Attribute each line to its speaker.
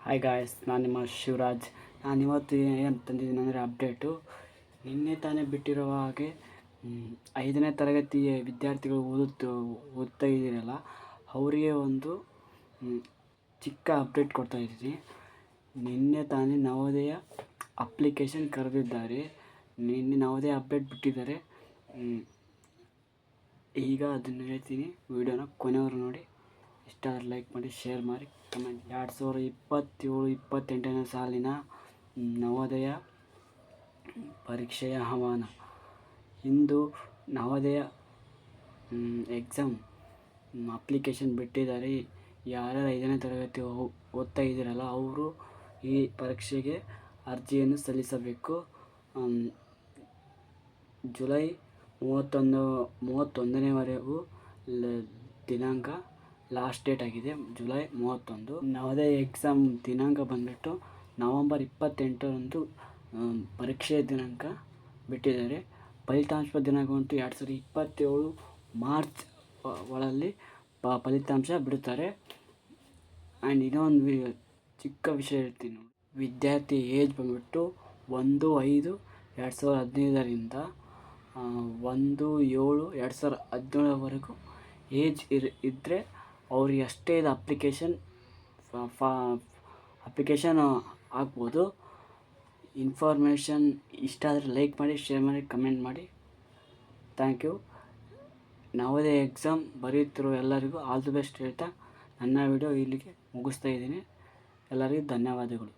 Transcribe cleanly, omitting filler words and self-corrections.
Speaker 1: Hi guys, ನಾನು ನಿಮ್ಮ ಶಿವರಾಜ್. ನಾನಿವತ್ತು ಏನು ತಂದಿದ್ದೀನಿ ಅಂದರೆ ಅಪ್ಡೇಟು. ನಿನ್ನೆ ತಾನೇ ಬಿಟ್ಟಿರುವ ಹಾಗೆ 5ನೇ ತರಗತಿಯ ವಿದ್ಯಾರ್ಥಿಗಳು ಓದ್ತಾ ಇದ್ದೀರಲ್ಲ, ಅವರಿಗೆ ಒಂದು ಚಿಕ್ಕ ಅಪ್ಡೇಟ್ ಕೊಡ್ತಾ ಇದ್ದೀನಿ. ನಿನ್ನೆ ತಾನೇ ನವೋದಯ ಅಪ್ಲಿಕೇಶನ್ ಕರೆದಿದ್ದಾರೆ. ನಿನ್ನೆ ನವೋದಯ ಅಪ್ಡೇಟ್ ಬಿಟ್ಟಿದ್ದಾರೆ. ಈಗ ಅದನ್ನು ಹೇಳ್ತೀನಿ. ವಿಡಿಯೋನ ಕೊನೆಯವರು ನೋಡಿ. ಇಷ್ಟ ಆದರೆ ಲೈಕ್ ಮಾಡಿ, ಶೇರ್ ಮಾಡಿ, ಕಮೆಂಟ್. 2027-28ನೇ ಸಾಲಿನ ನವೋದಯ ಪರೀಕ್ಷೆಯ ಆಹ್ವಾನ. ಇಂದು ನವೋದಯ ಎಕ್ಸಾಮ್ ಅಪ್ಲಿಕೇಶನ್ ಬಿಟ್ಟಿದ್ದಾರೆ. ಯಾರ್ಯಾರು 5ನೇ ತರಗತಿ ಓದ್ತಾ ಇದ್ದೀರಲ್ಲ, ಅವರು ಈ ಪರೀಕ್ಷೆಗೆ ಅರ್ಜಿಯನ್ನು ಸಲ್ಲಿಸಬೇಕು. ಜುಲೈ 31ನೇವರೆಗೂ ದಿನಾಂಕ ಲಾಸ್ಟ್ ಡೇಟ್ ಆಗಿದೆ. ಜುಲೈ 31. ನವೋದಯ ಎಕ್ಸಾಮ್ ದಿನಾಂಕ ಬಂದುಬಿಟ್ಟು ನವಂಬರ್ 28ರಂದು ಪರೀಕ್ಷೆಯ ದಿನಾಂಕ ಬಿಟ್ಟಿದ್ದಾರೆ. ಫಲಿತಾಂಶ ದಿನಾಂಕ ಬಂತು 2027 ಮಾರ್ಚ್ ಒಳಲ್ಲಿ ಫಲಿತಾಂಶ ಬಿಡುತ್ತಾರೆ. ಆ್ಯಂಡ್ ಇನ್ನೊಂದು ಚಿಕ್ಕ ವಿಷಯ ಹೇಳ್ತೀನಿ. ವಿದ್ಯಾರ್ಥಿ ಏಜ್ ಬಂದುಬಿಟ್ಟು 1/5/2015ರಿಂದ 1/7/2017ವರೆಗೂ ಏಜ್ ಇದ್ದರೆ ಅವ್ರಿಗೆ ಅಷ್ಟೇ ಇದು ಅಪ್ಲಿಕೇಶನ್ ಹಾಕ್ಬೋದು. ಇನ್ಫಾರ್ಮೇಷನ್ ಇಷ್ಟ ಆದರೆ ಲೈಕ್ ಮಾಡಿ, ಶೇರ್ ಮಾಡಿ, ಕಮೆಂಟ್ ಮಾಡಿ. Thank you. ನವೋದಯ ಎಕ್ಸಾಮ್ ಬರೆಯುತ್ತಿರೋ ಎಲ್ಲರಿಗೂ ಆಲ್ ದಿ ಬೆಸ್ಟ್ ಹೇಳ್ತಾ ನನ್ನ ವಿಡಿಯೋ ಇಲ್ಲಿಗೆ ಮುಗಿಸ್ತಾ ಇದ್ದೀನಿ. ಎಲ್ಲರಿಗೂ ಧನ್ಯವಾದಗಳು.